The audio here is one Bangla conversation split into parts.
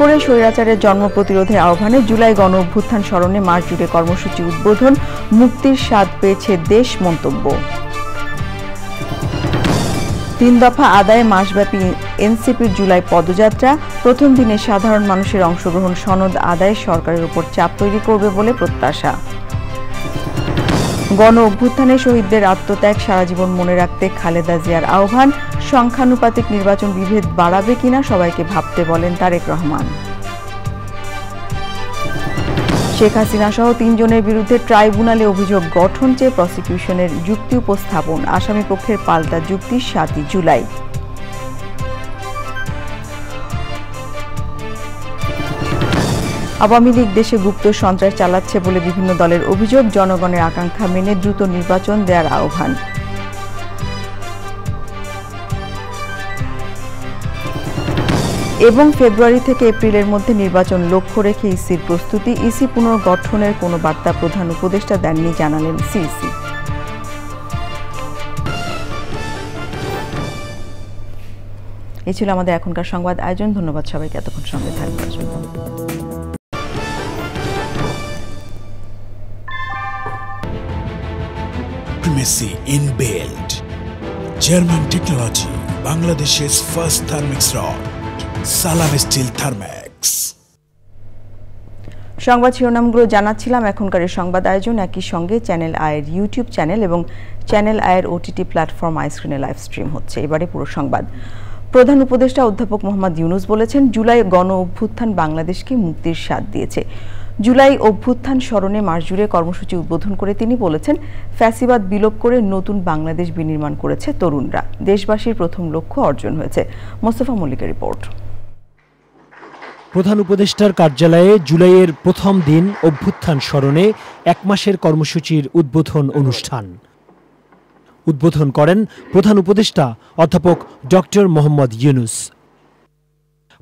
করে স্বৈরাচারের জন্ম প্রতিরোধের আহ্বানে জুলাই গণ অভ্যুত্থান স্মরণে মাস জুড়ে কর্মসূচি উদ্বোধন, মুক্তির স্বাদ পেয়েছে দেশ মন্তব্য। 3 দফা আদায়ে মাসব্যাপী এনসিপির জুলাই পদযাত্রা, প্রথম দিনে সাধারণ মানুষের অংশগ্রহণ সনদ আদায়ে সরকারের উপর চাপ তৈরি করবে বলে প্রত্যাশা। গণ অভ্যুত্থানে শহীদদের আত্মত্যাগ সারা জীবন মনে রাখতে খালেদা জিয়ার আহ্বান, সংখ্যানুপাতিক নির্বাচন বিভেদ বাড়াবে কিনা সবাইকে ভাবতে বলেন তারেক রহমান। শেখ হাসিনা সহ 3 জনের বিরুদ্ধে ট্রাইব্যুনালে অভিযোগ গঠন চেয়ে প্রসিকিউশনের যুক্তি উপস্থাপন, আসামি পক্ষের পাল্টা যুক্তি 7 জুলাই। আওয়ামী লীগ দেশে গুপ্ত সন্ত্রাস চালাচ্ছে বলে বিভিন্ন দলের অভিযোগ, জনগণের আকাঙ্ক্ষা মেনে দ্রুত নির্বাচন দেওয়ার আহ্বান। এবং ফেব্রুয়ারি থেকে এপ্রিলের মধ্যে নির্বাচন লক্ষ্য রেখে ইসির প্রস্তুতি, ইসি পুনর্গঠনের কোনো বার্তা প্রধান উপদেষ্টা দেননি জানালেন সিইসি। এই ছিল আমাদের এখনকার সংবাদ আয়োজন। ধন্যবাদ সবাইকে এতক্ষণ সঙ্গে থাকবার জন্য। Primacy inbuilt. German technology, Bangladesh's first thermix rod. Salam Steel Thermax. সংবাদ শিরোনামগুলো জানাচ্ছিলাম। এখনকার সংবাদ আয়োজন একই সঙ্গে চ্যানেল আয়ের ইউটিউব চ্যানেল এবং চ্যানেল আয়ের ওটিটি প্ল্যাটফর্ম আইস্ক্রিনে লাইভ স্ট্রিম হচ্ছে। এবারে পুরো সংবাদ। প্রধান উপদেষ্টা অধ্যাপক মোহাম্মদ ইউনূস বলেছেন, জুলাই গণ অভ্যুত্থান বাংলাদেশকে মুক্তির স্বাদ দিয়েছে। জুলাই অভ্যুত্থান স্মরণে মাস জুড়ে কর্মসূচি উদ্বোধন করে তিনি বলেছেন, ফ্যাসিবাদ বিলোপ করে নতুন বাংলাদেশ বিনির্মাণ করেছে তরুণরা। দেশবাসীর প্রথম লক্ষ্য অর্জন হয়েছে। মোস্তফা মল্লিকের রিপোর্ট। প্রধান উপদেষ্টার কার্যালয়ে জুলাইয়ের প্রথম দিন অভ্যুত্থান স্মরণে 1 মাসের কর্মসূচির উদ্বোধন অনুষ্ঠান। উদ্বোধন করেন প্রধান উপদেষ্টা অধ্যাপক ডক্টর মোহাম্মদ ইউনূস।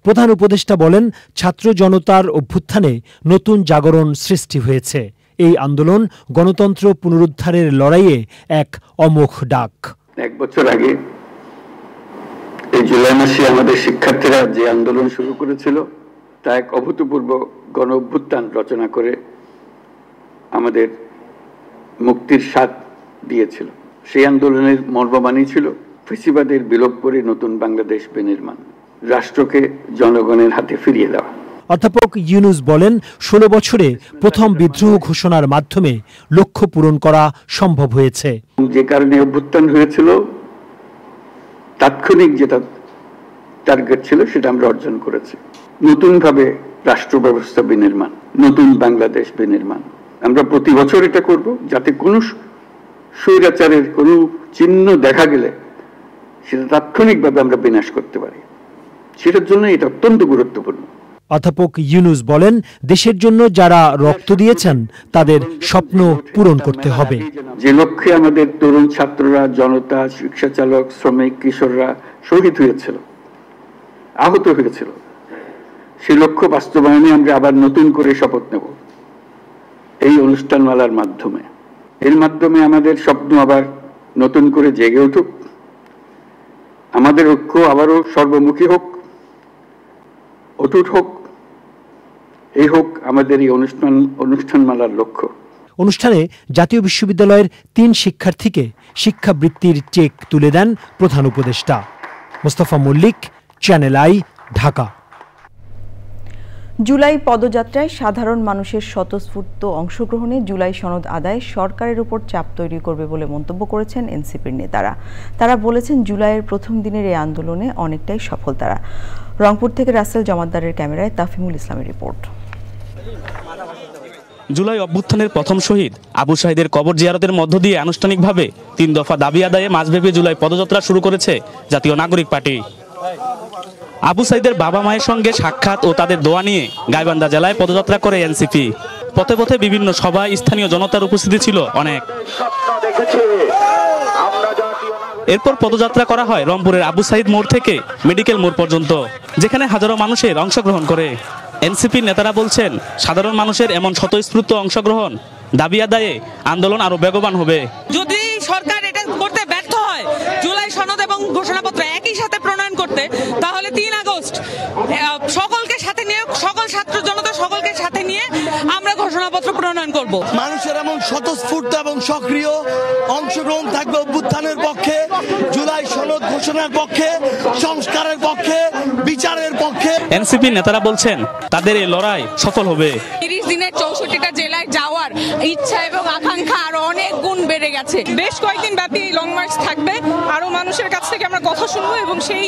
প্রধান উপদেষ্টা বলেন, ছাত্র জনতার অভ্যুত্থানে নতুন জাগরণ সৃষ্টি হয়েছে। এই আন্দোলন গণতন্ত্র পুনরুদ্ধারের লড়াইয়ে এক অমোঘ ডাক। 1 বছর আগে এই জুলাই মাসে আমাদের শিক্ষার্থীরা যে আন্দোলন শুরু করেছিল তা এক অভূতপূর্ব গণ অভ্যুত্থান রচনা করে আমাদের মুক্তির স্বাদ দিয়েছিল। সেই আন্দোলনের মর্মবাণী ছিল ফ্যাসিবাদের বিলোপ করে নতুন বাংলাদেশ বিনির্মাণ, রাষ্ট্রকে জনগণের হাতে ফিরিয়ে দেওয়া। অধ্যাপক ইউনূস বলেন, 16 বছরে প্রথম বিদ্রোহ ঘোষণার মাধ্যমে লক্ষ্য পূরণ করা সম্ভব হয়েছে। যে কারণে অভ্যুত্থান হয়েছিল, তাৎক্ষণিক যেটা টার্গেট ছিল সেটা আমরা অর্জন করেছি। নতুনভাবে রাষ্ট্র ব্যবস্থা বিনির্মাণ, নতুন বাংলাদেশ বিনির্মাণ। আমরা প্রতি বছর এটা করব, যাতে কোনো স্বৈরাচারের কোনো চিহ্ন দেখা গেলে সেটা তাৎক্ষণিকভাবে আমরা বিনাশ করতে পারি। সেটার জন্য এটা অত্যন্ত গুরুত্বপূর্ণ। অধ্যাপক ইউনূস বলেন, দেশের জন্য যারা রক্ত দিয়েছেন তাদের স্বপ্ন পূরণ করতে হবে। যে লক্ষ্যে আমাদের তরুণ ছাত্ররা, জনতা, রিকশা চালক, শ্রমিক, কিশোররা শহীদ হয়েছিল, আহত হয়েছিল, সেই লক্ষ্য বাস্তবায়নে আমরা আবার নতুন করে শপথ নেব এই অনুষ্ঠানমালার মাধ্যমে। এর মাধ্যমে আমাদের স্বপ্ন আবার নতুন করে জেগে উঠুক, আমাদের ঐক্য আবারও সর্বমুখী হোক, অটুট হোক। এই হোক আমাদের এই অনুষ্ঠানমালার লক্ষ্য। অনুষ্ঠানে জাতীয় বিশ্ববিদ্যালয়ের 3 শিক্ষার্থীকে শিক্ষাবৃত্তির চেক তুলে দেন প্রধান উপদেষ্টা। Mostafa Mallik, channel I, Dhaka. জুলাই পদযাত্রায় সাধারণ মানুষের স্বতঃস্ফূর্ত অংশগ্রহণে জুলাই সনদ আদায়ে সরকারের উপর চাপ তৈরি করবে বলে মন্তব্য করেছেন এনসিপির নেতারা। তারা বলেছেন, জুলাইয়ের প্রথম দিনের এই আন্দোলনে অনেকটাই সফল তারা। রংপুর থেকে রাসেল জমাদ্দারের ক্যামেরায় তাফিমুল ইসলামের রিপোর্ট। জুলাই অভ্যুত্থানের প্রথম শহীদ আবু সাঈদের কবর জিয়ারতের মধ্য দিয়ে আনুষ্ঠানিকভাবে 3 দফা দাবি আদায়ে মাসব্যাপী জুলাই পদযাত্রা শুরু করেছে জাতীয় নাগরিক পার্টি। আবু সাঈদের বাবা মায়ের সঙ্গে সাক্ষাৎ ও তাদের দোয়া নিয়ে গাইবান্ধা জেলায় পদযাত্রা করে এনসিপি। পথে পথে বিভিন্ন সভায় স্থানীয় জনতার উপস্থিতি ছিল অনেক। এরপর পদযাত্রা করা হয় রংপুরের আবু সাঈদ মোড় থেকে মেডিকেল মোড় পর্যন্ত, যেখানে হাজারো মানুষের অংশগ্রহণ করে। এনসিপির নেতারা বলছেন, সাধারণ মানুষের এমন স্বতঃস্ফূর্ত অংশগ্রহণ দাবি আদায়ে আন্দোলন আরো বেগবান হবে। যদি সরকার এটা করতে ব্যর্থ হয়, জুলাই সনদ এবং ঘোষণাপত্র একই সাথে প্রণয়ন করতে, তাহলে 3 আগস্ট সকলকে সাথে নিয়ে প্রণয়ন করব। মানুষের এমন স্বতঃস্ফূর্ত এবং সক্রিয় অংশগ্রহণ থাকবে অভ্যুত্থানের পক্ষে, জুলাই সনদ ঘোষণার পক্ষে, সংস্কারের পক্ষে, বিচারের পক্ষে। এনসিপি নেতারা বলছেন তাদের এই লড়াই সফল হবে। 30 দিনের 64টা জেলায় যাওয়ার ইচ্ছা এবং আকাঙ্ক্ষা আরো অনেক গুণ বেড়ে গেছে। বেশ কয়েকদিন ব্যাপী লং মার্চ থাকবে, আরো মানুষের কাছ থেকে আমরা কথা শুনবো এবং সেই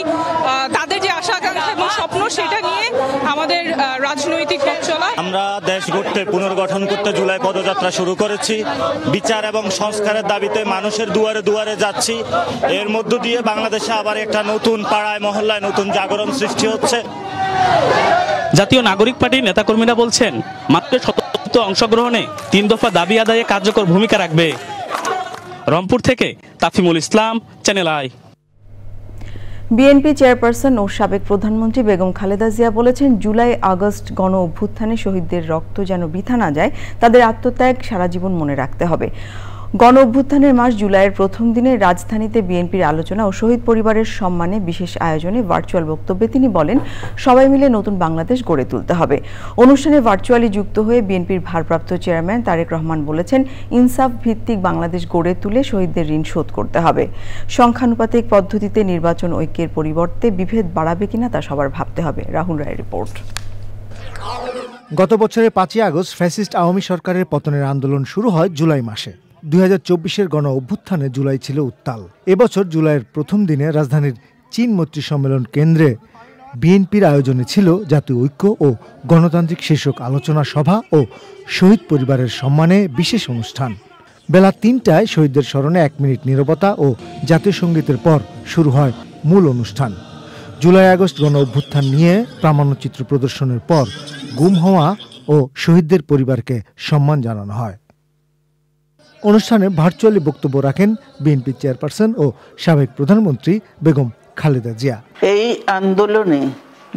তাদের যে আশা আকাঙ্ক্ষা এবং স্বপ্ন সেটা নিয়ে আমাদের রাজনৈতিক পথ চলা। আমরা দেশ গড়তে পুনর্গঠন করতে জুলাই পদযাত্রা শুরু করেছি। বিচার এবং সংস্কারের দাবিতে মানুষের দুয়ারে দুয়ারে যাচ্ছি। এর মধ্য দিয়ে বাংলাদেশে আবার একটা নতুন পাড়ায় মহল্লায় নতুন জাগরণ সৃষ্টি হচ্ছে। জাতীয় নাগরিক পার্টির নেতাকর্মীরা বলছেন মাত্র স্বতন্ত্র অংশগ্রহণে 3 দফা দাবি আদায়ে কার্যকর ভূমিকা রাখবে। রংপুর থেকে তাফিমুল ইসলাম, চ্যানেল আই। বিএনপি চেয়ারপারসন ও সাবেক প্রধানমন্ত্রী বেগম খালেদা জিয়া বলেছেন, জুলাই আগস্ট গণ অভ্যুত্থানে শহীদদের রক্ত যেন বৃথা না যায়, তাদের আত্মত্যাগ সারা জীবন মনে রাখতে হবে। গণ অভ্যুত্থানের মাস জুলাইয়ের প্রথম দিনে রাজধানীতে বিএনপির আলোচনা ও শহীদ পরিবারের সম্মানে বিশেষ আয়োজনে ভার্চুয়াল বক্তব্যে তিনি বলেন, সবাই মিলে নতুন বাংলাদেশ গড়ে তুলতে হবে। অনুষ্ঠানে ভার্চুয়ালি যুক্ত হয়ে বিএনপির ভারপ্রাপ্ত চেয়ারম্যান তারেক রহমান বলেছেন, ইনসাফ ভিত্তিক বাংলাদেশ গড়ে তুলে শহীদদের ঋণ শোধ করতে হবে। সংখ্যানুপাতিক পদ্ধতিতে নির্বাচন ঐক্যের পরিবর্তে বিভেদ বাড়াবে কিনা তা সবার ভাবতে হবে। রাহুল রায়ের রিপোর্ট। গত বছরের 5ই আগস্ট ফ্যাসিস্ট আওয়ামী সরকারের পতনের আন্দোলন শুরু হয় জুলাই মাসে। 2024-এর গণ অভ্যুত্থানে জুলাই ছিল উত্তাল। এবছর জুলাইয়ের প্রথম দিনে রাজধানীর চীন মৈত্রী সম্মেলন কেন্দ্রে বিএনপির আয়োজনে ছিল জাতীয় ঐক্য ও গণতান্ত্রিক শীর্ষক আলোচনা সভা ও শহীদ পরিবারের সম্মানে বিশেষ অনুষ্ঠান। বেলা 3টায় শহীদদের স্মরণে 1 মিনিট নীরবতা ও জাতীয় সঙ্গীতের পর শুরু হয় মূল অনুষ্ঠান। জুলাই আগস্ট গণ অভ্যুত্থান নিয়ে প্রামাণ্যচিত্র প্রদর্শনের পর গুম হওয়া ও শহীদদের পরিবারকে সম্মান জানানো হয়। অনুষ্ঠানে ভার্চুয়ালি বক্তব্য রাখেন বিএনপি চেয়ারপারসন ও সাবেক প্রধানমন্ত্রী বেগম খালেদা জিয়া। এই আন্দোলনে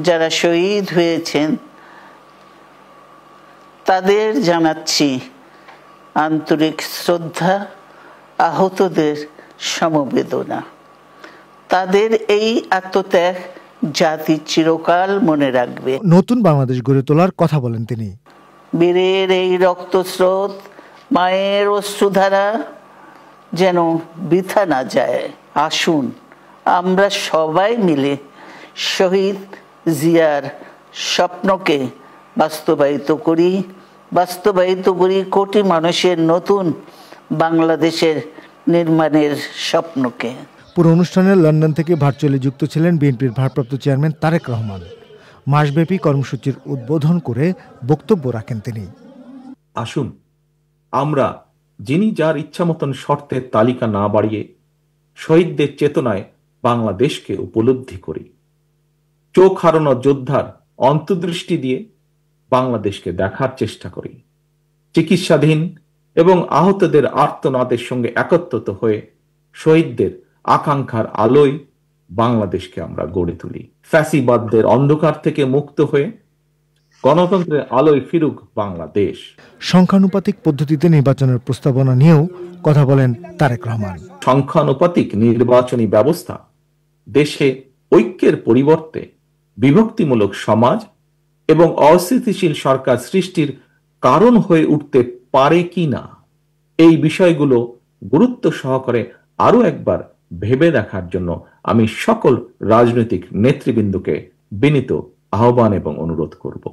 যারা শহীদ হয়েছেন তাদের জানাচ্ছি আন্তরিক শ্রদ্ধা, আহতদের সমবেদনা। তাদের এই আত্মত্যাগ জাতি চিরকাল মনে রাখবে। নতুন বাংলাদেশ গড়ে তোলার কথা বলেন তিনি। বীরের এই রক্তস্রোত, মায়ের অশ্রুধারা যেন বৃথা না যায়। আসুন আমরা সবাই মিলে শহীদ জিয়ার স্বপ্নকে বাস্তবায়িত করি কোটি মানুষের নতুন বাংলাদেশের নির্মাণের স্বপ্নকে। পুরো অনুষ্ঠানে লন্ডন থেকে ভার্চুয়ালি যুক্ত ছিলেন বিএনপির ভারপ্রাপ্ত চেয়ারম্যান তারেক রহমান। মাসব্যাপী কর্মসূচির উদ্বোধন করে বক্তব্য রাখেন তিনি। আসুন আমরা যিনি যার ইচ্ছা মতন শর্তের তালিকা না বাড়িয়ে শহীদদের চেতনায় বাংলাদেশকে উপলব্ধি করি। চোখ হারানো যোদ্ধার অন্তর্দৃষ্টি দিয়ে বাংলাদেশকে দেখার চেষ্টা করি। চিকিৎসাধীন এবং আহতদের আর্তনাদের সঙ্গে একত্রিত হয়ে শহীদদের আকাঙ্ক্ষার আলোয় বাংলাদেশকে আমরা গড়ে তুলি। ফ্যাসিবাদদের অন্ধকার থেকে মুক্ত হয়ে গণতন্ত্রের আলোয় ফিরুক বাংলাদেশ। সংখ্যানুপাতিক পদ্ধতিতে নির্বাচনের প্রস্তাবনা নিয়েও কথা বলেন তারেক রহমান। সংখ্যানুপাতিক নির্বাচনী ব্যবস্থা দেশে ঐক্যের পরিবর্তে বিভক্তিমূলক সমাজ এবং অস্থিতিশীল সরকার সৃষ্টির কারণ হয়ে উঠতে পারে কি না, এই বিষয়গুলো গুরুত্ব সহকারে আরো একবার ভেবে দেখার জন্য আমি সকল রাজনৈতিক নেতৃবৃন্দকে বিনীত আহ্বান এবং অনুরোধ করব।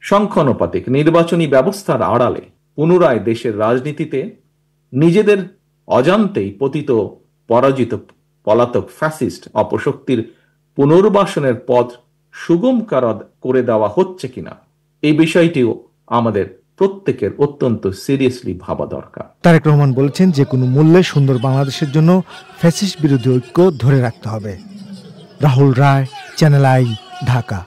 সংখ্যানুপাতিক নির্বাচনী ব্যবস্থার আড়ালে পুনরায় দেশের রাজনীতিতে নিজেদের অজান্তেই পতিত পরাজিত পলাতক ফ্যাসিস্ট অপশক্তির পুনর্বাসনের পথ সুগম করে দেওয়া হচ্ছে কিনা, এই বিষয়টিও আমাদের প্রত্যেকের অত্যন্ত সিরিয়াসলি ভাবা দরকার। তারেক রহমান বলেছেন, যে কোনো মূল্যে সুন্দর বাংলাদেশের জন্য ফ্যাসিস্ট বিরোধী ঐক্য ধরে রাখতে হবে। রাহুল রায়, চ্যানেল আই, ঢাকা।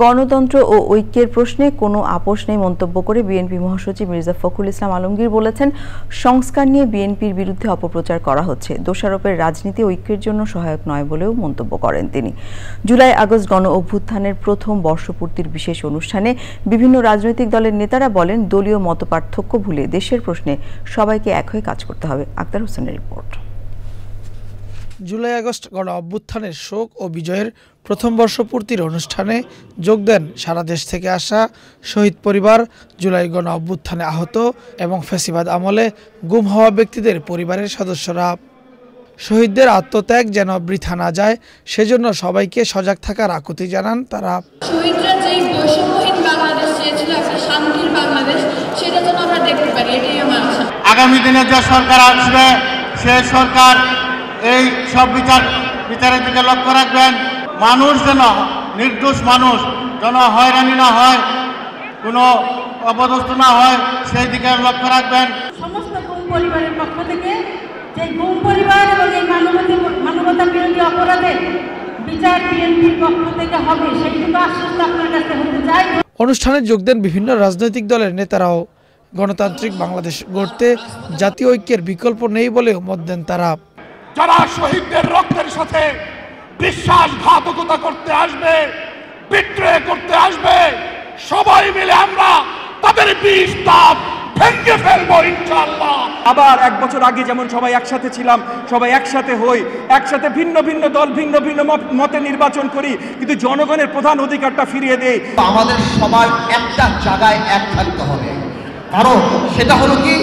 গণতন্ত্র ও ঐক্যের প্রশ্নে কোনো আপোষ নেই মন্তব্য করে বিএনপি মহাসচিব মির্জা ফখরুল ইসলাম আলমগীর বলেছেন, সংস্কার নিয়ে বিএনপির বিরুদ্ধে অপপ্রচার করা হচ্ছে। দোষারোপের রাজনীতি ঐক্যের জন্য সহায়ক নয় বলেও মন্তব্য করেন তিনি। জুলাই আগস্ট গণ অভ্যুত্থানের প্রথম বর্ষপূর্তির বিশেষ অনুষ্ঠানে বিভিন্ন রাজনৈতিক দলের নেতারা বলেন, দলীয় মতপার্থক্য ভুলে দেশের প্রশ্নে সবাইকে এক হয়ে কাজ করতে হবে। আক্তার হোসেনের রিপোর্ট। জুলাই আগস্ট গণ অভ্যুত্থানের শোক ও বিজয়ের প্রথম বর্ষপূর্তির অনুষ্ঠানে যোগ দেন সারা দেশ থেকে আসা শহীদ পরিবার, জুলাই গণ অভ্যুত্থানে আহত এবং ফ্যাসিবাদ আমলে গুম হওয়া ব্যক্তিদের পরিবারের সদস্যরা। শহীদদের আত্মত্যাগ যেন বৃথা না যায় সেজন্য সবাইকে সজাগ থাকার আকুতি জানান তারা। শহীদরা যেই বৈষম্যহীন বাংলাদেশ চেয়েছিল, একটা শান্তির বাংলাদেশ, সেটা যেন আমরা দেখতে পারি, এটাই আমার আশা। আগামী দিনে যে সরকার আসবে সে সরকার এই সব বিচারের দিকে লক্ষ্য রাখবেন। মানুষ যেন, নির্দোষ মানুষ যেন হয়রানি না হয়, কোনো অপদস্থ না হয়, সেই দিকে লক্ষ্য রাখবেন। সমস্ত গুম পরিবারের পক্ষ থেকে যে গুম পরিবার এবং এই মানবতা বিরোধী অপরাধের বিচার বিএনপির পক্ষ থেকে হবে, সেইটুকু আশ্বাস আপনার কাছে হতে চাই। অনুষ্ঠানে যোগ দেন বিভিন্ন রাজনৈতিক দলের নেতারাও। গণতান্ত্রিক বাংলাদেশ গড়তে জাতীয় ঐক্যের বিকল্প নেই বলেও মত দেন তারা। যারা শহীদদের রক্তের সাথে বিশ্বাসঘাতকতা করতে আসবে, বিদ্রোহ করতে আসবে, সবাই মিলে আমরা তাদের বিষ তাপ ভেঙে ফেলবো ইনশাআল্লাহ। আবার এক বছর আগে যেমন সবাই একসাথে ছিলাম, সবাই একসাথে হই, একসাথে ভিন্ন ভিন্ন দল ভিন্ন ভিন্ন মতে নির্বাচন করি, কিন্তু জনগণের প্রধান অধিকারটা ফিরিয়ে দেই। আমাদের সবাই একটা জায়গায় এক থাকতে হবে, কারণ সেটা হলো কি,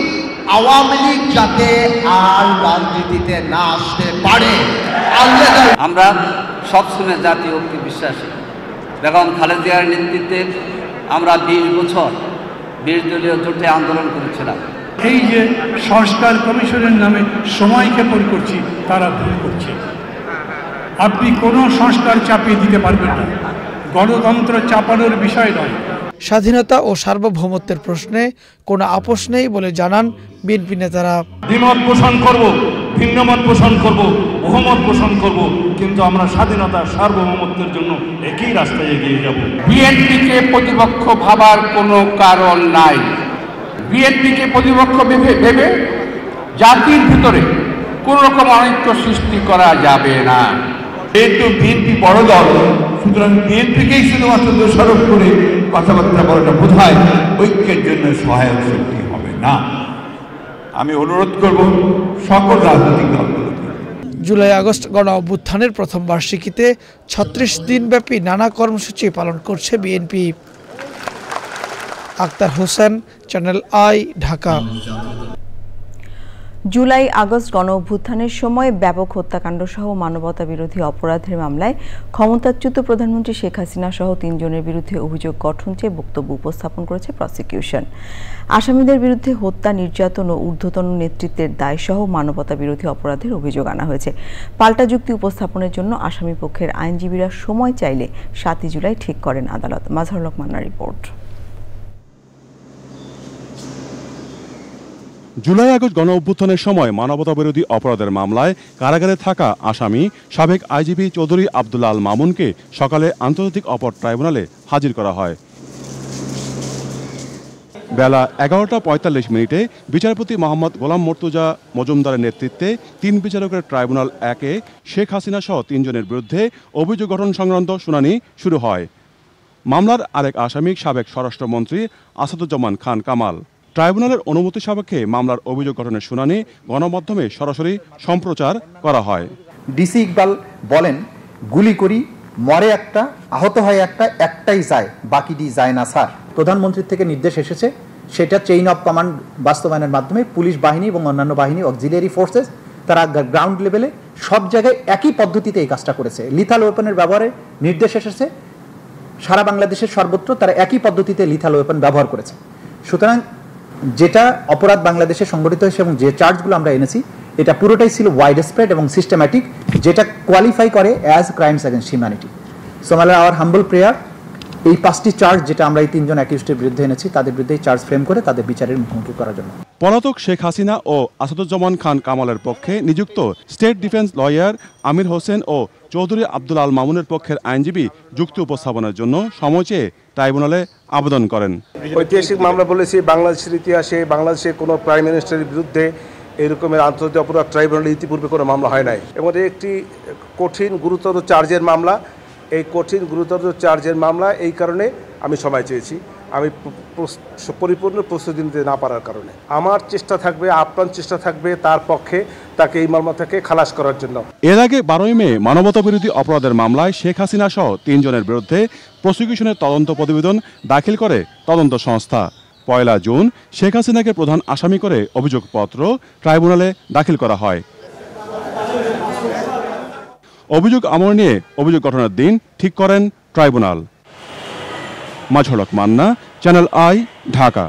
আওয়ামী লীগ যাতে আর রাজনীতিতে না আসতে পারে। আমরা সবসময় জাতীয় ঐক্যে বিশ্বাসী। বেগম খালেদা জিয়ার নেতৃত্বে আমরা 20 বছর 20 দলীয় জোটে আন্দোলন করেছিলাম। এই যে সংস্কার কমিশনের নামে সময় ক্ষেপণ করছি, তারা ভুল করছে। আপনি কোনো সংস্কার চাপিয়ে দিতে পারবেন না, গণতন্ত্র চাপানোর বিষয় নয়। স্বাধীনতা ও সার্বভৌমত্বের প্রশ্নে কোনো আপোষ নেই বলে জানান বিএনপি নেতারা। দ্বিমত পোষণ করব, ভিন্ন মত পোষণ করব, বহুমত পোষণ করব, কিন্তু আমরা স্বাধীনতা সার্বভৌমত্বের জন্য একই রাস্তায় এগিয়ে যাব। বিএনপিকে প্রতিপক্ষ ভাবার কোনো কারণ নাই। বিএনপিকে প্রতিপক্ষ ভেবে জাতির ভিতরে কোন রকম অনৈক্য সৃষ্টি করা যাবে না। যেহেতু বিএনপি বড় দল, সুতরাং বিএনপিকেই শুধুমাত্র দোষারোপ করে কথাবার্তা বলাটা বোধহয় ঐক্যের জন্য সহায়ক শক্তি হবে না। আমি অনুরোধ করব সকল রাজনৈতিক দলগুলোকে। জুলাই আগস্ট গণ অভ্যুত্থানের প্রথম বার্ষিকীতে 36 দিনব্যাপী নানা কর্মসূচি পালন করছে BNP. Akhtar Hossain, channel I, Dhaka. July August গণ অভ্যুত্থানের সময় ব্যাপক হত্যাকাণ্ড সহ মানবতা বিরোধী অপরাধের মামলায় ক্ষমতাচ্যুত প্রধানমন্ত্রী শেখ হাসিনা সহ 3 জনের বিরুদ্ধে অভিযোগ গঠন চেয়ে বক্তব্য উপস্থাপন করেছে প্রসিকিউশন। আসামিদের বিরুদ্ধে হত্যা, নির্যাতন ও ঊর্ধ্বতন নেতৃত্বের দায় সহ মানবতা বিরোধী অপরাধের অভিযোগ আনা হয়েছে। পাল্টা যুক্তি উপস্থাপনের জন্য আসামি পক্ষের আইনজীবীরা সময় চাইলে 7 জুলাই ঠিক করেন আদালত। মাজহারুল হক মান্নার রিপোর্ট। জুলাই আগস্ট গণ অভ্যুত্থানের সময় মানবতাবিরোধী অপরাধের মামলায় কারাগারে থাকা আসামি সাবেক আইজিপি চৌধুরী আব্দুল আল মামুনকে সকালে আন্তর্জাতিক অপরাধ ট্রাইব্যুনালে হাজির করা হয়। বেলা 11:45 বিচারপতি মোহাম্মদ গোলাম মর্তুজা মজুমদারের নেতৃত্বে 3 বিচারকের ট্রাইব্যুনাল 1-এ শেখ হাসিনা সহ 3 জনের বিরুদ্ধে অভিযোগ গঠন সংক্রান্ত শুনানি শুরু হয়। মামলার আরেক আসামি সাবেক স্বরাষ্ট্রমন্ত্রী আসাদুজ্জামান খান কামাল। ট্রাইব্যুনালের অনুমতি সাপেক্ষে মামলার অভিযোগ গঠনের শুনানি গণমাধ্যমে সরাসরি সম্প্রচার করা হয়। ডিসি ইকবাল বলেন, গুলি করি, মরে একটা, আহত হয় একটা, একটাই যায়, বাকিটি যায় না স্যার। প্রধানমন্ত্রীর থেকে নির্দেশ এসেছে, সেটা চেইন অফ কমান্ড বাস্তবায়নের মাধ্যমে পুলিশ বাহিনী এবং অন্যান্য বাহিনী, অক্সিলিয়ারি ফোর্সেস, তারা গ্রাউন্ড লেভেলে সব জায়গায় একই পদ্ধতিতে এই কাজটা করেছে। লিথাল ওয়েপনের ব্যবহারে নির্দেশ এসেছে, সারা বাংলাদেশের সর্বত্র তারা একই পদ্ধতিতে লিথাল ওয়েপন ব্যবহার করেছে। সুতরাং যেটা অপরাধ বাংলাদেশে সংগঠিত হয়েছে এবং যে চার্জগুলো আমরা এনেছি, এটা পুরোটাই ছিল ওয়াইড স্প্রেড এবং সিস্টেম্যাটিক, যেটা কোয়ালিফাই করে as crimes against humanity. So our humble prayer, এই 5টি চার্জ যেটা আমরা এই 3 জন অ্যাকিউজডের বিরুদ্ধে এনেছি, তাদের বিরুদ্ধে চার্জ ফ্রেম করে তাদের বিচারের মুখোমুখি করার জন্য। পলাতক শেখ হাসিনা ও আসাদুজ্জামান খান কামালের পক্ষে নিযুক্ত state defence lawyer Amir Hossain ও চৌধুরী আব্দুল আল মামুনের পক্ষের আইনজীবী যুক্তি উপস্থাপনের জন্য সময় চেয়ে ট্রাইব্যুনালে আবেদন করেন। ঐতিহাসিক মামলা বলেছি, বাংলাদেশের ইতিহাসে বাংলাদেশের কোনো প্রাইম মিনিস্টারের বিরুদ্ধে এরকমের আন্তর্জাতিক অপরাধ ট্রাইব্যুনালে ইতিপূর্বে কোনো মামলা হয় নাই এবং একটি কঠিন গুরুতর চার্জের মামলা। এই কঠিন গুরুতর চার্জের মামলা, এই কারণে আমি সময় চেয়েছি। আমি পরিপূর্ণ প্রস্তুতি নিতে না পারার কারণে। আমার চেষ্টা থাকবে, আপ্রাণ চেষ্টা থাকবে তার পক্ষে তাকে এই মামলা থেকে খালাস করার জন্য। এর আগে 12 মে মানবতাবিরোধী অপরাধের মামলায় শেখ হাসিনা সহ 3 জনের বিরুদ্ধে প্রসিকিউশনের তদন্ত প্রতিবেদন দাখিল করে তদন্ত সংস্থা। 1 জুন শেখ হাসিনাকে প্রধান আসামি করে অভিযোগপত্র ট্রাইব্যুনালে দাখিল করা হয়। অভিযোগ আমল নিয়ে অভিযোগ গঠনের দিন ঠিক করেন ট্রাইব্যুনাল। মাজহরক মান্না, চ্যানেল আই, ঢাকা।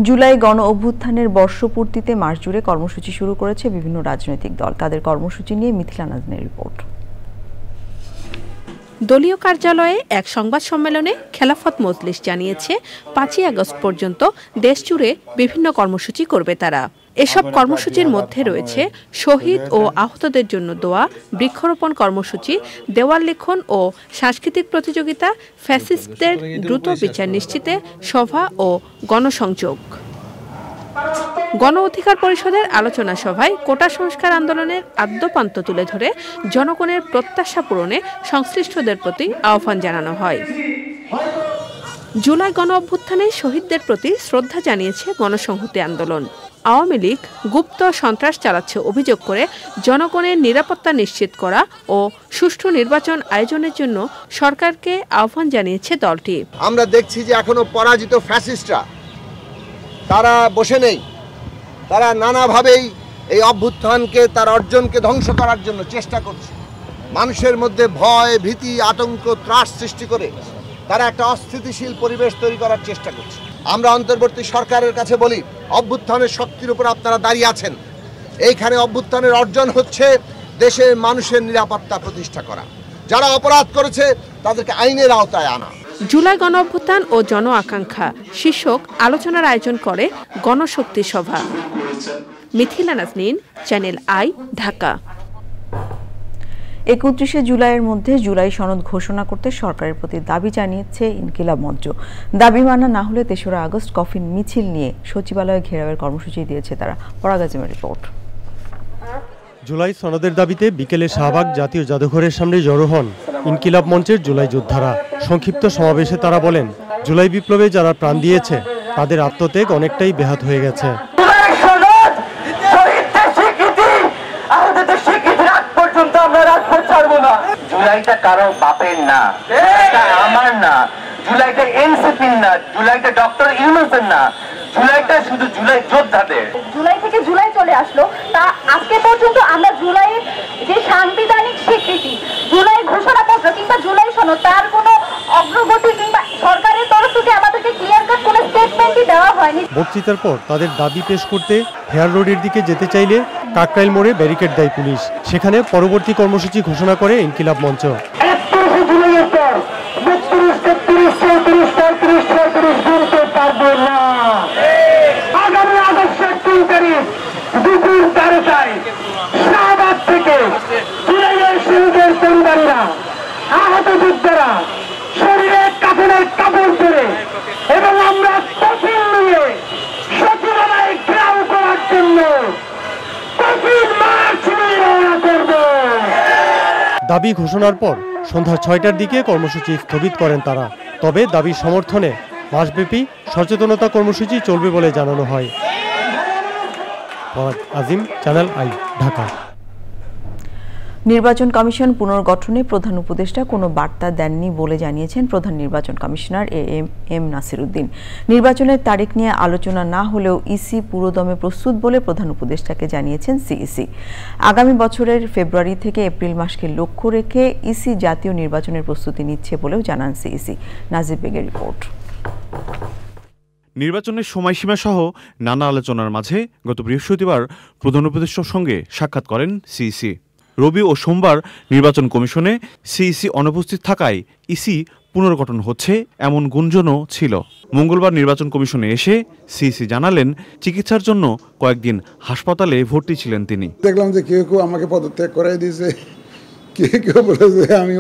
জুলাই গণ অভ্যুত্থানের বর্ষপূর্তিতে মাস জুড়ে কর্মসূচি শুরু করেছে বিভিন্ন রাজনৈতিক দল। তাদের কর্মসূচি নিয়ে মিথিলা নাজনীনের রিপোর্ট। দলীয় কার্যালয়ে এক সংবাদ সম্মেলনে খেলাফত মজলিস জানিয়েছে 5ই আগস্ট পর্যন্ত দেশজুড়ে বিভিন্ন কর্মসূচি করবে তারা। এসব কর্মসূচির মধ্যে রয়েছে শহীদ ও আহতদের জন্য দোয়া, বৃক্ষরোপণ কর্মসূচি, দেওয়াল লিখন ও সাংস্কৃতিক প্রতিযোগিতা, ফ্যাসিস্টদের দ্রুত বিচার নিশ্চিতে সভা ও গণসংযোগ। গণ অধিকার পরিষদের আলোচনা সভায় কোটা সংস্কার আন্দোলনের আদ্যপান্ত তুলে ধরে জনগণের প্রত্যাশা পূরণে সংশ্লিষ্টদের প্রতি আহ্বান জানানো হয়। জুলাই গণ অভ্যুত্থানে শহীদদের প্রতি শ্রদ্ধা জানিয়েছে গণসংহতি আন্দোলন। আওয়ামী লীগ গুপ্ত সন্ত্রাস চালাচ্ছে অভিযোগ করে জনগণের নিরাপত্তা নিশ্চিত করা ও সুষ্ঠু নির্বাচন আয়োজনের জন্য সরকারকে আহ্বান জানিয়েছে দলটি। আমরা দেখছি যে এখনো পরাজিত ফ্যাসিস্টরা তারা বসে নেই, তারা নানাভাবেই এই অভ্যুত্থানকে, তার অর্জনকে ধ্বংস করার জন্য চেষ্টা করছে। মানুষের মধ্যে ভয়, ভীতি, আতঙ্ক, ত্রাস সৃষ্টি করে তারা একটা অস্থিতিশীল পরিবেশ তৈরি করার চেষ্টা করছে। আমরা অন্তর্বর্তী সরকারের কাছে বলি, অভ্যুত্থানের শক্তির উপর আপনারা দাঁড়িয়ে আছেন। এইখানে অভ্যুত্থানের অর্জন হচ্ছে দেশের মানুষের নিরাপত্তা প্রতিষ্ঠা করা। যারা অপরাধ করেছে তাদেরকে আইনের আওতায় আনা। জুলাই গণ অভ্যুত্থান ও জন আকাঙ্ক্ষা শীর্ষক আলোচনার আয়োজন করে গণশক্তি সভা। Mithila Nazneen, channel I, Dhaka. 31শে জুলাইয়ের মধ্যে জুলাই সনদ ঘোষণা করতে সরকারের প্রতি দাবি জানিয়েছে ইনকিলাব মঞ্চ। দাবি মানা না হলে 3রা আগস্ট কফিন মিছিল নিয়ে সচিবালয়ে ঘেরাওয়ের কর্মসূচি দিয়েছে তারা। পরাগাজিমের রিপোর্ট। জুলাই সনদের দাবিতে বিকেলে শাহবাগ জাতীয় জাদুঘরের সামনে জড়ো হন ইনকিলাব মঞ্চের জুলাই যোদ্ধারা। সংক্ষিপ্ত সমাবেশে তারা বলেন, জুলাই বিপ্লবে যারা প্রাণ দিয়েছে তাদের আত্মত্যাগ অনেকটাই ব্যাহত হয়ে গেছে। জুলাইটা কারো বাপের না, আমার না, জুলাইটা এনসিপির না, জুলাইটা ডক্টর ইউনূসের না, জুলাইটা শুধু জুলাই যোদ্ধাদের। জুলাই থেকে জুলাই চলে আসলো, তা আজকে পর্যন্ত আমরা জুলাইয়ের যে সাংবিধানিক স্বীকৃতি, জুলাই ঘোষণাপত্র কিংবা জুলাই সনদ, তার কোনো অগ্রগতি কিংবা সরকারের তরফ থেকে আমাদেরকে ক্লিয়ার কাট কোনো স্টেটমেন্টই দেওয়া হয়নি। বক্তৃতার পর তাদের দাবি পেশ করতে হেয়ার রোডের দিকে যেতে চাইলে কাকরাইল মোড়ে ব্যারিকেড দেয় পুলিশ। সেখানে পরবর্তী কর্মসূচি ঘোষণা করে ইনকিলাব মঞ্চ। আগামী আগস্টের 3 তারিখ দুপুর 12টায় শাহবাগ থেকে জুলাইয়ের শহীদের পরিবাররা, আহত যোদ্ধারা শরীরে কাপড়ের কাপড় পরে এবং আমরা কফিন নিয়ে সচিবালয়ে ঘেরাও করার জন্য কফিন মার্চ নিয়ে রওনা করব। দাবি ঘোষণার পর সন্ধ্যা 6টার দিকে কর্মসূচি স্থগিত করেন তারা। তবে দাবির সমর্থনে মাসব্যাপী সচেতনতা কর্মসূচি চলবে বলে জানানো হয়। আজিম, চ্যানেল আই, ঢাকা। নির্বাচন কমিশন পুনর্গঠনে প্রধান উপদেষ্টা কোনো বার্তা দেননি বলে জানিয়েছেন প্রধান নির্বাচন কমিশনার এম নাসির উদ্দিন। নির্বাচনের তারিখ নিয়ে আলোচনা না হলেও ইসি পুরোদমে প্রস্তুত বলে প্রধান উপদেষ্টাকে জানিয়েছেন সিইসি। আগামী বছরের ফেব্রুয়ারি থেকে এপ্রিল মাসকে লক্ষ্য রেখে ইসি জাতীয় নির্বাচনের প্রস্তুতি নিচ্ছে বলেও জানান সিইসি। নাজিব বেগের রিপোর্ট। নির্বাচনের সময়সীমা সহ নানা আলোচনার মাঝে গত বৃহস্পতিবার প্রধান উপদেষ্টার সঙ্গে সাক্ষাৎ করেন সিইসি। রবি ও সোমবার নির্বাচন কমিশনে সিইসি অনুপস্থিত থাকায় ইসি পুনর্গঠন হচ্ছে এমন গুঞ্জনও ছিল। মঙ্গলবার নির্বাচন কমিশনে এসে সিইসি জানালেন, চিকিৎসার জন্য কয়েকদিন হাসপাতালে ভর্তি ছিলেন তিনি। দেখলাম যে কেউ কেউ আমাকে পদত্যাগ করাই দিয়েছে, কেউ বলেছে আমি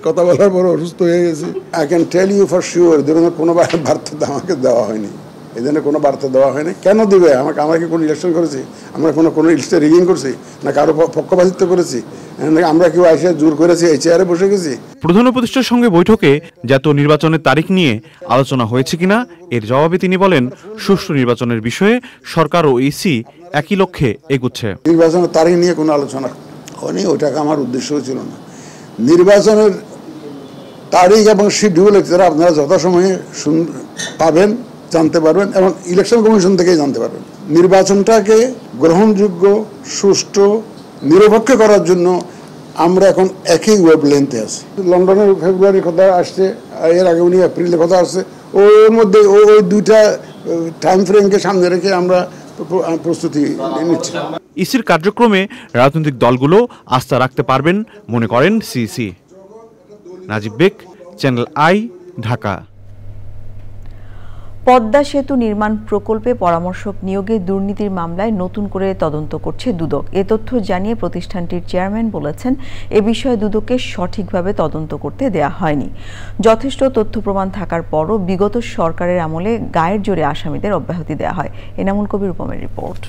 কথা বলার পর অসুস্থ হয়ে গেছি। I can tell you for sure, ধরুন কোনো বার্তা আমাকে দেওয়া হয়নি। এই জন্য কোনো বার্তা দেওয়া হয়নি। কেন দিবে? আমরা কি কোনো ইলেকশন করেছি? আমরা কোনো ইলেকশন রিগিং করছি? না কারো পক্ষপাতিত্ব করেছি? আমরা কেউ এসে জোর করেছি এই চেয়ারে বসে গেছি? প্রধান উপদেষ্টার সঙ্গে বৈঠকে জাতীয় নির্বাচনের তারিখ নিয়ে আলোচনা হয়েছে কিনা এর জবাবে তিনি বলেন, সুষ্ঠু নির্বাচনের বিষয়ে সরকার ও ইসি একই লক্ষ্যে এগুচ্ছে। নির্বাচনের তারিখ নিয়ে কোনো আলোচনা হয়নি, ওইটাকে আমার উদ্দেশ্যও ছিল না। নির্বাচনের তারিখ এবং শিডিউল আপনারা যথাসময়ে পাবেন, জানতে পারবেন এবং ইলেকশন কমিশন থেকেই জানতে পারবেন। নির্বাচনটাকে গ্রহণযোগ্য, সুষ্ঠু, নিরপেক্ষ করার জন্য আমরা এখন একই ওয়েব লেন্থে আছি। লন্ডনের ফেব্রুয়ারির কথা আসছে, এর আগে উনি এপ্রিলের কথা আসছে, ওর মধ্যে ওই দুইটা টাইম ফ্রেমকে সামনে রেখে আমরা প্রস্তুতি নিচ্ছি। ইসির কার্যক্রমে রাজনৈতিক দলগুলো আস্থা রাখতে পারবেন মনে করেন CEC. Najib beg, channel I, Dhaka. Padma সেতু নির্মাণ প্রকল্পে পরামর্শক নিয়োগে দুর্নীতির মামলায় নতুন করে তদন্ত করছে দুদক। এ তথ্য জানিয়ে প্রতিষ্ঠানটির চেয়ারম্যান বলেছেন, এ বিষয়ে দুদককে সঠিকভাবে তদন্ত করতে দেয়া হয়নি। যথেষ্ট তথ্য প্রমাণ থাকার পরও বিগত সরকারের আমলে গায়ের জোরে আসামিদের অব্যাহতি দেয়া হয়। এনামুল কবির উপমের রিপোর্ট।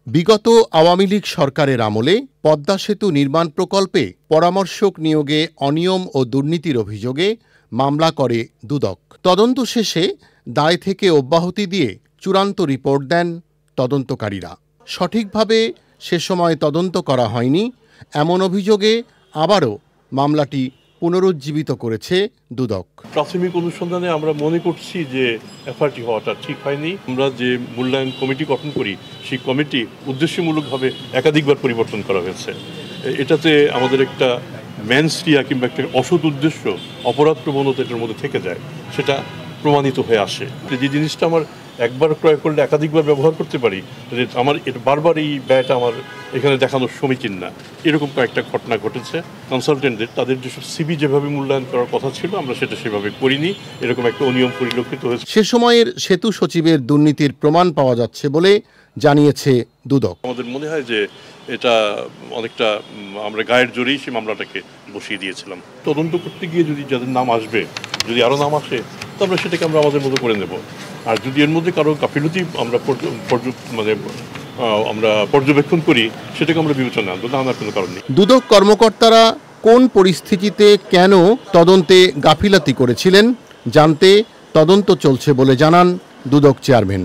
বিগত আওয়ামী লীগ সরকারের আমলে পদ্মা সেতু নির্মাণ প্রকল্পে পরামর্শক নিয়োগে অনিয়ম ও দুর্নীতির অভিযোগে মামলা করে দুদক। তদন্ত শেষে দায় থেকে অব্যাহতি দিয়ে চূড়ান্ত রিপোর্ট দেন তদন্তকারীরা। সঠিকভাবে সে সময় তদন্ত করা হয়নি এমন অভিযোগে আবারও মামলাটি পুনরুজ্জীবিত করেছে দুদক। প্রাথমিক অনুসন্ধানে আমরা মনে করছি যে এফআরটি হওয়াটা ঠিক হয়নি। আমরা যে মূল্যায়ন কমিটি গঠন করি, সেই কমিটি উদ্দেশ্যমূলকভাবে একাধিকবার পরিবর্তন করা হয়েছে। এটাতে আমাদের একটা ম্যানস্ট্রিয়া কিংবা একটা অসৎ উদ্দেশ্য, অপরাধ প্রবণতা এটার মধ্যে থেকে যায়, সেটা প্রমাণিত হয়ে আসে। যে জিনিসটা আমার একবার ক্রয় করলে একাধিকবার ব্যবহার করতে পারি, আমার এটা বারবার এই ব্যয়টা আমার এখানে দেখানোর সমীচীন না, এরকম কয়েকটা ঘটনা ঘটেছে। কনসালটেন্টদের তাদের যেসব সিবি যেভাবে মূল্যায়ন করার কথা ছিল আমরা সেটা সেভাবে করিনি, এরকম একটা অনিয়ম পরিলক্ষিত হয়েছে। সে সময়ের সেতু সচিবের দুর্নীতির প্রমাণ পাওয়া যাচ্ছে বলে জানিয়েছে দুদক। আমাদের মনে হয় যে এটা অনেকটা আমরা গায়ের জোরেই সেই মামলাটাকে বসিয়ে দিয়েছিলাম। তদন্ত করতে গিয়ে যদি যাদের নাম আসবে, যদি আরও নাম আসে, তো আমরা সেটাকে আমরা আমাদের মতো করে নেব। আর যদি এর মধ্যে কারো গাফিলতি আমরা পর্যবেক্ষণ করি, সেটাকে আমরা বিবেচনা আনবো, না আনার কোনো কারণ নেই। দুদক কর্মকর্তারা কোন পরিস্থিতিতে কেন তদন্তে গাফিলতি করেছিলেন জানতে তদন্ত চলছে বলে জানান Dudok chairman.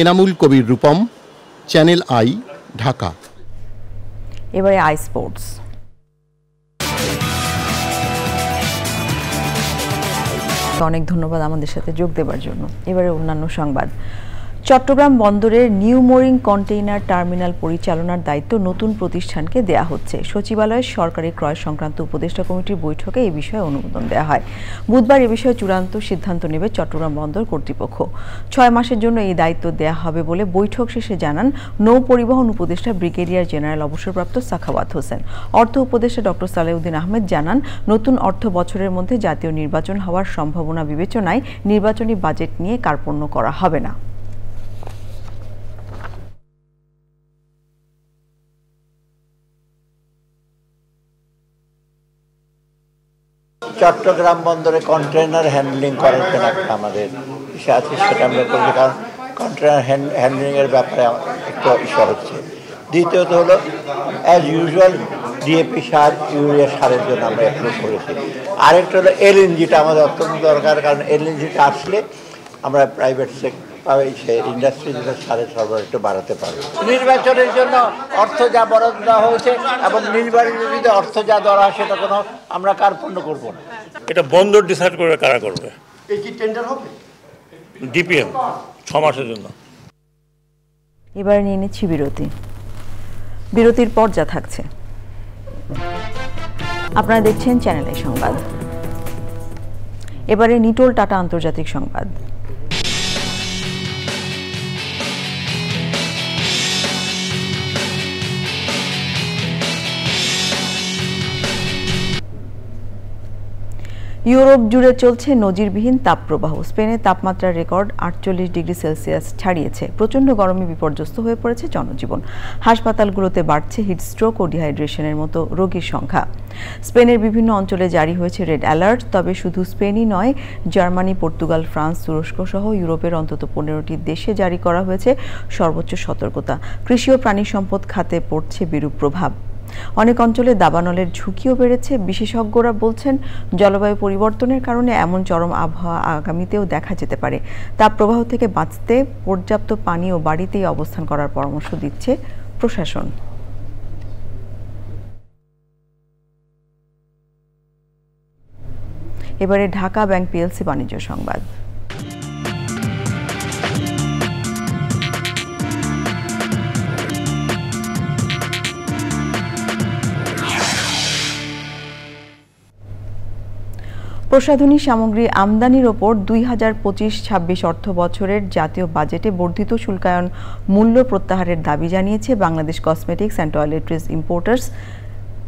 Enamul Kabir Rupam, channel I, Dhaka. এবারে আই স্পোর্টস। অনেক ধন্যবাদ আমাদের সাথে যোগ দেওয়ার জন্য। এবারে অন্যান্য সংবাদ। চট্টগ্রাম বন্দরের নিউ মোরিং কন্টেইনার টার্মিনাল পরিচালনার দায়িত্ব নতুন প্রতিষ্ঠানকে দেয়া হচ্ছে। সচিবালয়ের সরকারি ক্রয় সংক্রান্ত উপদেষ্টা কমিটির বৈঠকে এই বিষয়ে অনুমোদন দেওয়া হয়। বুধবার এ বিষয়ে চূড়ান্ত সিদ্ধান্ত নেবে চট্টগ্রাম বন্দর কর্তৃপক্ষ। 6 মাসের জন্য এই দায়িত্ব দেয়া হবে বলে বৈঠক শেষে জানান নৌ পরিবহন উপদেষ্টা ব্রিগেডিয়ার জেনারেল অবসরপ্রাপ্ত সাখাওয়াত হোসেন। অর্থ উপদেষ্টা ডক্টর সালেউদ্দিন আহমেদ জানান, নতুন অর্থ বছরের মধ্যে জাতীয় নির্বাচন হওয়ার সম্ভাবনা বিবেচনায় নির্বাচনী বাজেট নিয়ে কার্পণ্য করা হবে না। চট্টগ্রাম বন্দরে কন্টেনার হ্যান্ডলিং করার জন্য একটা আমাদের ইস্যু আছে, সেটা আমরা করছি, কারণ কন্টেনার হ্যান্ডলিংয়ের ব্যাপারে একটা ইস্যু হচ্ছে। দ্বিতীয়ত হলো অ্যাজ ইউজুয়াল ডিএপি সার, ইউরিয়া সারের জন্য আমরা অ্যাপ্রুভ করেছি। আরেকটা হলো এলএনজিটা আমাদের অত্যন্ত দরকার, কারণ এলএনজিটা আসলে আমরা প্রাইভেট ইন্ডাস্ট্রি যেটা সারের সরবরাহ একটু বাড়াতে পারবো। নির্বাচনের জন্য অর্থ যা বরাদ্দ দেওয়া হয়েছে এবং নির্বাচনের যদি অর্থ যা দেওয়া হয় সেটা কোনো আমরা কার্পণ্য করবো না। এটা বন্দর ডিসাইড করে কারা করবে। এই কি টেন্ডার হবে? ডিপিএম 6 মাসের জন্য। এবারে নিয়ে নিচ্ছি বিরতি। বিরতির পর যা থাকছে আপনারা দেখছেন চ্যানেলে সংবাদ। এবারে নিটোল টাটা আন্তর্জাতিক সংবাদ। ইউরোপ জুড়ে চলছে নজিরবিহীন তাপপ্রবাহ। স্পেনে তাপমাত্রার রেকর্ড 48 ডিগ্রি সেলসিয়াস ছাড়িয়েছে। প্রচণ্ড গরমে বিপর্যস্ত হয়ে পড়েছে জনজীবন। হাসপাতালগুলোতে বাড়ছে হিটস্ট্রোক ও ডিহাইড্রেশনের মতো রোগীর সংখ্যা। স্পেনের বিভিন্ন অঞ্চলে জারি হয়েছে রেড অ্যালার্ট। তবে শুধু স্পেনই নয়, জার্মানি, পর্তুগাল, ফ্রান্স, তুরস্ক সহ ইউরোপের অন্তত 15টি দেশে জারি করা হয়েছে সর্বোচ্চ সতর্কতা। কৃষি ও প্রাণী সম্পদ খাতে পড়ছে বিরূপ প্রভাব। অনেক অঞ্চলে দাবানলের ঝুঁকিও বেড়েছে। বিশেষজ্ঞরা বলছেন, জলবায়ু পরিবর্তনের কারণে এমন চরম আবহাওয়া আগামীতেও দেখা যেতে পারে। তাপপ্রবাহ থেকে বাঁচতে পর্যাপ্ত পানি ও বাড়িতেই অবস্থান করার পরামর্শ দিচ্ছে প্রশাসন। এবারে ঢাকা ব্যাংক পিএলসি বাণিজ্য সংবাদ। প্রসাধনী সামগ্রী আমদানির ওপর 2025-26 অর্থ বছরের জাতীয় বাজেটে বর্ধিত শুল্কায়ন মূল্য প্রত্যাহারের দাবি জানিয়েছে Bangladesh cosmetics and toiletries importers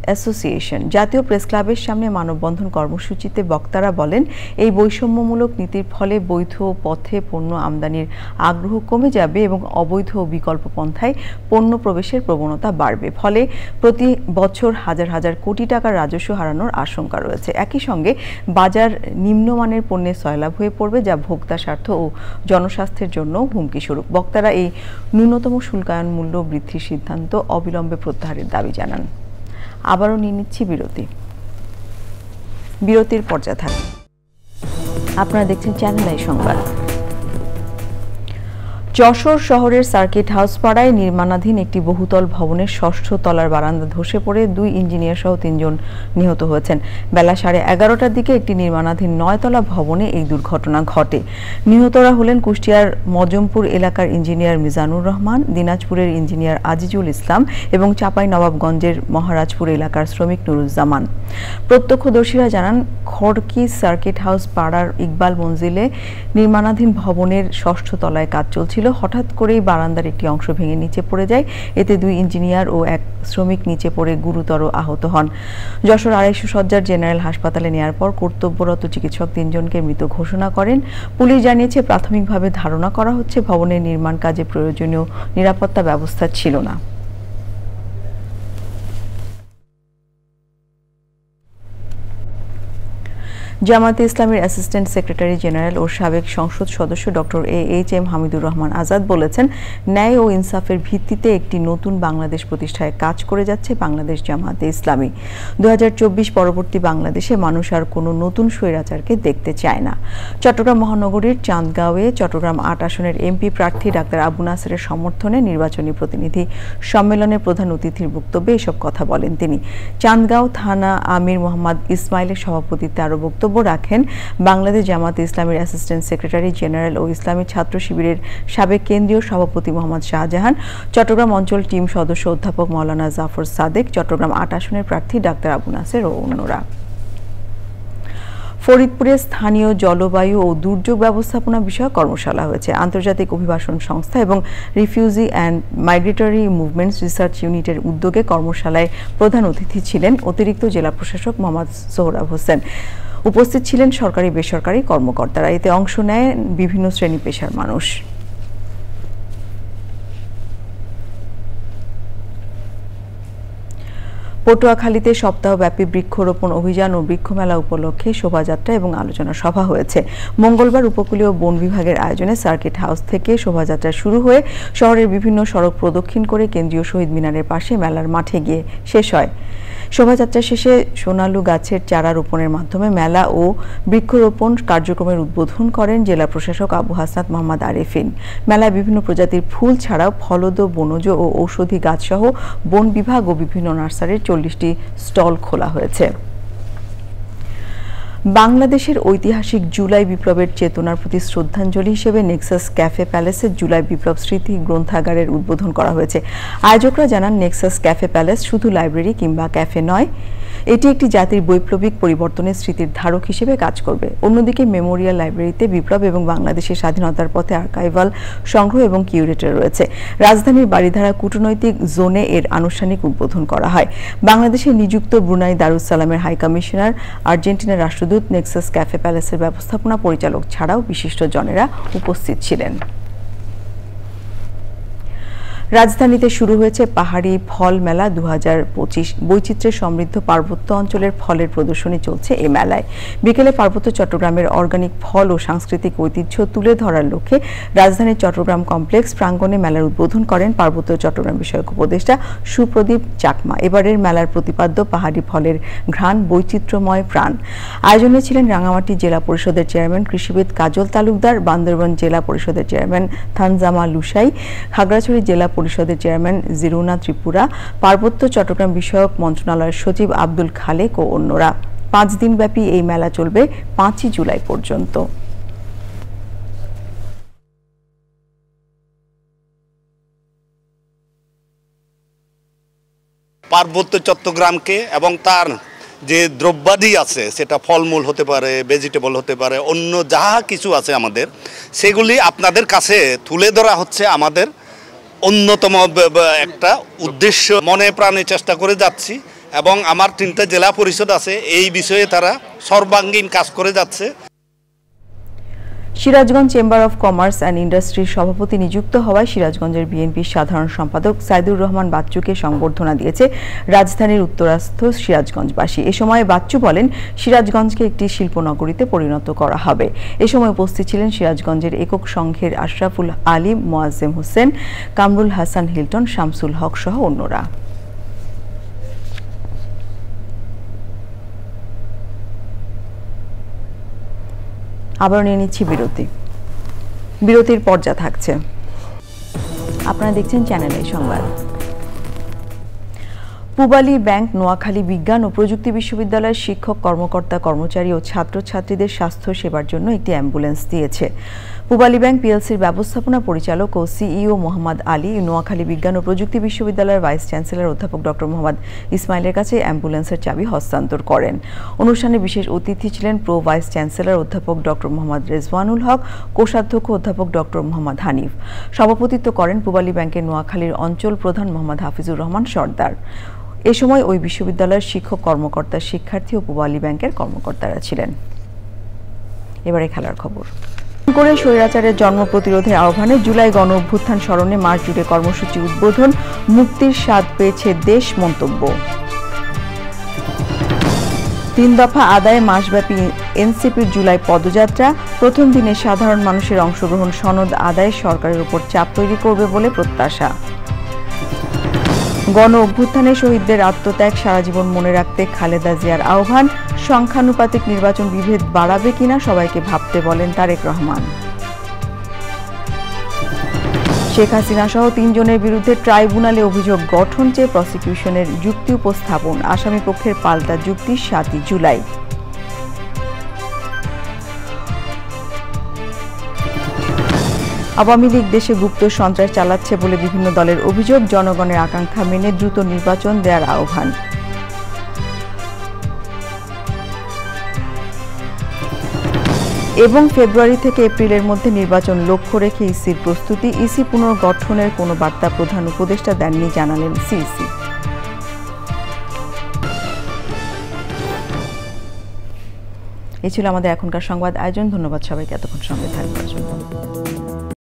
association. জাতীয় প্রেস ক্লাবের সামনে মানববন্ধন কর্মসূচিতে বক্তারা বলেন, এই বৈষম্যমূলক নীতির ফলে বৈধ পথে পণ্য আমদানির আগ্রহ কমে যাবে এবং অবৈধ বিকল্প পন্থায় পণ্য প্রবেশের প্রবণতা বাড়বে। ফলে প্রতি বছর হাজার হাজার কোটি টাকার রাজস্ব হারানোর আশঙ্কা রয়েছে। একই সঙ্গে বাজার নিম্নমানের পণ্যে সয়লাভ হয়ে পড়বে, যা ভোক্তা স্বার্থ ও জনস্বাস্থ্যের জন্য হুমকি স্বরূপ। বক্তারা এই ন্যূনতম শুল্কায়ন মূল্য বৃদ্ধির সিদ্ধান্ত অবিলম্বে প্রত্যাহারের দাবি জানান। আবারও নিয়ে নিচ্ছি বিরতির পর্যায়ে থাকুন। আপনারা দেখছেন চ্যানেল আই সংবাদ। যশোর শহরের সার্কিট হাউস পাড়ায় নির্মাণাধীন একটি বহুতল ভবনের 6ষ্ঠ তলার বারান্দা ধসে পড়ে 2 ইঞ্জিনিয়ার সহ 3 জন নিহত হয়েছেন। বেলা 11:30টার দিকে একটি নির্মাণাধীন 9তলা ভবনে এই দুর্ঘটনা ঘটে। নিহতরা হলেন কুষ্টিয়ার মজমপুর এলাকার ইঞ্জিনিয়ার মিজানুর রহমান, দিনাজপুরের ইঞ্জিনিয়ার আজিজুল ইসলাম এবং চাঁপাইনবাবগঞ্জের মহারাজপুর এলাকার শ্রমিক নুরুজ্জামান। প্রত্যক্ষদর্শীরা জানান, খড়কি সার্কিট হাউস পাড়ার ইকবাল মঞ্জিলে নির্মাণাধীন ভবনের 6ষ্ঠ তলায় কাজ চলছিল। হঠাৎ করেই বারান্দার একটি অংশ ভেঙে নিচে পড়ে যায়। এতে 2 ইঞ্জিনিয়ার ও 1 শ্রমিক নিচে পড়ে গুরুতর আহত হন। যশোর 250 শয্যার জেনারেল হাসপাতালে নেয়ার পর কর্তব্যরত চিকিৎসক 3 জনকে মৃত ঘোষণা করেন। পুলিশ জানিয়েছে, প্রাথমিকভাবে ধারণা করা হচ্ছে ভবনের নির্মাণ কাজে প্রয়োজনীয় নিরাপত্তা ব্যবস্থা ছিল না। জামায়াতে ইসলামীর অ্যাসিস্ট্যান্ট সেক্রেটারি জেনারেল ও সাবেক সংসদ সদস্য ডক্টর AHM হামিদুর রহমান আজাদ বলেছেন, ন্যায় ও ইনসাফের ভিত্তিতে একটি নতুন বাংলাদেশ প্রতিষ্ঠায় কাজ করে যাচ্ছে বাংলাদেশ জামায়াতে ইসলামী। 2024 পরবর্তী বাংলাদেশে মানুষ আর কোনো নতুন স্বৈরাচারকে দেখতে চায় না। চট্টগ্রাম মহানগরীর চাঁদগাঁওয়ে চট্টগ্রাম 8 আসনের এমপি প্রার্থী ডাক্তার আবু নাসেরের সমর্থনে নির্বাচনী প্রতিনিধি সম্মেলনের প্রধান অতিথির বক্তব্যে এসব কথা বলেন তিনি। চাঁদগাঁও থানা আমির মোহাম্মদ ইসমাইলের সভাপতিত্বে আরও বক্তব্য রাখেন বাংলাদেশ জামায়াতে ইসলামীর অ্যাসিস্ট্যান্ট সেক্রেটারি জেনারেল ও ইসলামী ছাত্র শিবিরের সাবেক কেন্দ্রীয় সভাপতি মোহাম্মদ শাহজাহান, চট্টগ্রাম অঞ্চল টিম সদস্য অধ্যাপক মাওলানা জাফর সাদেক, চট্টগ্রাম 8 আসনের প্রার্থী ডাক্তার আবু নাসের ও অন্যরা। ফরিদপুরে স্থানীয় জলবায়ু ও দুর্যোগ ব্যবস্থাপনা বিষয়ক কর্মশালা হয়েছে। আন্তর্জাতিক অভিবাসন সংস্থা এবং refugee and migratory movements research ইউনিটের উদ্যোগে কর্মশালায় প্রধান অতিথি ছিলেন অতিরিক্ত জেলা প্রশাসক মোহাম্মদ সোহরাব হোসেন। উপস্থিত ছিলেন সরকারি বেসরকারি কর্মকর্তারা। এতে অংশ নেয় বিভিন্ন শ্রেণী পেশার মানুষ। পটুয়াখালীতে সপ্তাহব্যাপী বৃক্ষরোপণ অভিযান ও বৃক্ষমেলা উপলক্ষে শোভাযাত্রা এবং আলোচনা সভা হয়েছে। মঙ্গলবার উপকূলীয় বন বিভাগের আয়োজনে সার্কিট হাউস থেকে শোভাযাত্রা শুরু হয়ে শহরের বিভিন্ন সড়ক প্রদক্ষিণ করে কেন্দ্রীয় শহীদ মিনারের পাশে মেলার মাঠে গিয়ে শেষ হয়। শোভাযাত্রা শেষে সোনালু গাছের চারা রোপণের মাধ্যমে মেলা ও বৃক্ষরোপণ কার্যক্রমের উদ্বোধন করেন জেলা প্রশাসক আবু হাসনাত মোহাম্মদ আরেফিন। মেলায় বিভিন্ন প্রজাতির ফুল ছাড়াও ফলদ, বনজ ও ঔষধি গাছসহ বন বিভাগ ও বিভিন্ন নার্সারির 40টি স্টল খোলা হয়েছে। বাংলাদেশের ঐতিহাসিক জুলাই বিপ্লবের চেতনার প্রতি শ্রদ্ধাঞ্জলি হিসেবে নেক্সাস ক্যাফে প্যালেসে জুলাই বিপ্লব স্মৃতি গ্রন্থাগারের উদ্বোধন করা হয়েছে। আয়োজকরা জানান, নেক্সাস ক্যাফে প্যালেস শুধু লাইব্রেরি কিংবা ক্যাফে নয়, এটি একটি জাতির বৈপ্লবিক পরিবর্তনের স্মৃতির ধারক হিসেবে কাজ করবে। অন্যদিকে মেমোরিয়াল লাইব্রেরিতে বিপ্লব এবং বাংলাদেশের স্বাধীনতার পথে আর্কাইভাল সংগ্রহ এবং কিউরেটর রয়েছে। রাজধানীর বারিধারা কূটনৈতিক জোনে এর আনুষ্ঠানিক উদ্বোধন করা হয়। বাংলাদেশে নিযুক্ত ব্রুনাই দারুস সালামের হাই কমিশনার, আর্জেন্টিনার রাষ্ট্রদূত জামদূত নেক্সাস ক্যাফে প্যালেসের ব্যবস্থাপনা পরিচালক ছাড়াও বিশিষ্টজনেরা উপস্থিত ছিলেন। রাজধানীতে শুরু হয়েছে পাহাড়ি ফল মেলা 2025। বৈচিত্র্যে সমৃদ্ধ পার্বত্য অঞ্চলের ফলের প্রদর্শনী চলছে এই মেলায়। বিকেলে পার্বত্য চট্টগ্রামের অর্গানিক ফল ও সাংস্কৃতিক ঐতিহ্য তুলে ধরার লক্ষ্যে রাজধানীর চট্টগ্রাম কমপ্লেক্স প্রাঙ্গণে মেলার উদ্বোধন করেন পার্বত্য চট্টগ্রাম বিষয়ক উপদেষ্টা সুপ্রদীপ চাকমা। এবারের মেলার প্রতিপাদ্য পাহাড়ি ফলের ঘ্রাণ, বৈচিত্র্যময় প্রাণ। আয়োজনে ছিলেন রাঙামাটি জেলা পরিষদের চেয়ারম্যান কৃষিবিদ কাজল তালুকদার, বান্দরবান জেলা পরিষদের চেয়ারম্যান থানজামা লুসাই, খাগড়াছড়ি জেলা পরিষদের চেয়ারম্যান জিরুনা ত্রিপুরা, পার্বত্য চট্টগ্রাম বিষয়ক মন্ত্রণালয়ের সচিব আব্দুল খালেক ও অন্যরা। 5 দিনব্যাপী এই মেলা চলবে 5ই জুলাই পর্যন্ত। পার্বত্য চট্টগ্রামকে এবং তার যে দ্রব্যাদি আছে, সেটা ফলমূল হতে পারে, ভেজিটেবল হতে পারে, অন্য যাহা কিছু আছে আমাদের, সেগুলি আপনাদের কাছে তুলে ধরা হচ্ছে আমাদের অন্যতম একটা উদ্দেশ্য। মনে প্রাণে চেষ্টা করে যাচ্ছি এবং আমার 3টা জেলা পরিষদ আছে, এই বিষয়ে তারা সর্বাঙ্গীন কাজ করে যাচ্ছে। Sirajganj chamber of commerce and ইন্ডাস্ট্রির সভাপতি নিযুক্ত হওয়ায় সিরাজগঞ্জের বিএনপির সাধারণ সম্পাদক সাইদুর রহমান বাচ্চুকে সংবর্ধনা দিয়েছে রাজধানীর উত্তরাস্থ সিরাজগঞ্জবাসী। এ সময় বাচ্চু বলেন, সিরাজগঞ্জকে একটি শিল্পনগরীতে পরিণত করা হবে। এ সময় উপস্থিত ছিলেন সিরাজগঞ্জের একক সংঘের আশরাফুল আলী, মোয়াজ্জেম হোসেন, কামরুল হাসান হিলটন, শামসুল হক সহ অন্যরা। আবার নিয়ে নিচ্ছি বিরতি। বিরতির পর্যা থাকছে। আপনারা দেখছেন চ্যানেল আই সংবাদ। পূবালী ব্যাংক নোয়াখালী বিজ্ঞান ও প্রযুক্তি বিশ্ববিদ্যালয়ের শিক্ষক, কর্মকর্তা, কর্মচারী ও ছাত্রছাত্রীদের স্বাস্থ্য সেবার জন্য একটি অ্যাম্বুলেন্স দিয়েছে। পূবালী ব্যাংক পিএলসির ব্যবস্থাপনা পরিচালক ও সিইও মোহাম্মদ আলী নোয়াখালী বিজ্ঞান ও প্রযুক্তি বিশ্ববিদ্যালয়ের ভাইস চ্যান্সেলর অধ্যাপক ডক্টর মোহাম্মদ ইসমাইলের কাছে অ্যাম্বুলেন্সের চাবি হস্তান্তর করেন। অনুষ্ঠানে বিশেষ অতিথি ছিলেন প্রো ভাইস চ্যান্সেলর অধ্যাপক ডক্টর মোহাম্মদ রেজওয়ানুল হক, কোষাধ্যক্ষ অধ্যাপক ডক্টর মোহাম্মদ হানিফ। সভাপতিত্ব করেন পূবালী ব্যাংকের নোয়াখালীর অঞ্চল প্রধান মোহাম্মদ হাফিজুর রহমান সর্দার। এ সময় ওই বিশ্ববিদ্যালয়ের শিক্ষক, কর্মকর্তা, শিক্ষার্থী ও পূবালী ব্যাংকের কর্মকর্তারা ছিলেন। এবারে খেলার খবর। করে স্বৈরাচারের জন্ম প্রতিরোধের আহ্বানে জুলাই গণ অভ্যুত্থান স্মরণে মাস জুড়ে কর্মসূচি উদ্বোধন, মুক্তির স্বাদ পেয়েছে দেশ মন্তব্য। 3 দফা আদায়ে মাসব্যাপী এনসিপির জুলাই পদযাত্রা, প্রথম দিনে সাধারণ মানুষের অংশগ্রহণ সনদ আদায়ে সরকারের উপর চাপ তৈরি করবে বলে প্রত্যাশা। গণ অভ্যুত্থানে শহীদদের আত্মত্যাগ সারা জীবন মনে রাখতে খালেদা জিয়ার আহ্বান, সংখ্যানুপাতিক নির্বাচন বিভেদ বাড়াবে কিনা সবাইকে ভাবতে বলেন তারেক রহমান। শেখ হাসিনা সহ 3 জনের বিরুদ্ধে ট্রাইব্যুনালে অভিযোগ গঠন চেয়ে প্রসিকিউশনের যুক্তি উপস্থাপন, আসামি পক্ষের পাল্টা যুক্তি 7ই জুলাই। আওয়ামী লীগ দেশে গুপ্ত সন্ত্রাস চালাচ্ছে বলে বিভিন্ন দলের অভিযোগ, জনগণের আকাঙ্ক্ষা মেনে দ্রুত নির্বাচন দেওয়ার আহ্বান। এবং ফেব্রুয়ারি থেকে এপ্রিলের মধ্যে নির্বাচন লক্ষ্য রেখে ইসির প্রস্তুতি, ইসি পুনর্গঠনের কোনো বার্তা প্রধান উপদেষ্টা দেননি জানালেন সিইসি। এই ছিল আমাদের এখনকার সংবাদ আয়োজন। ধন্যবাদ সবাইকে এতক্ষণ সঙ্গে থাকার জন্য।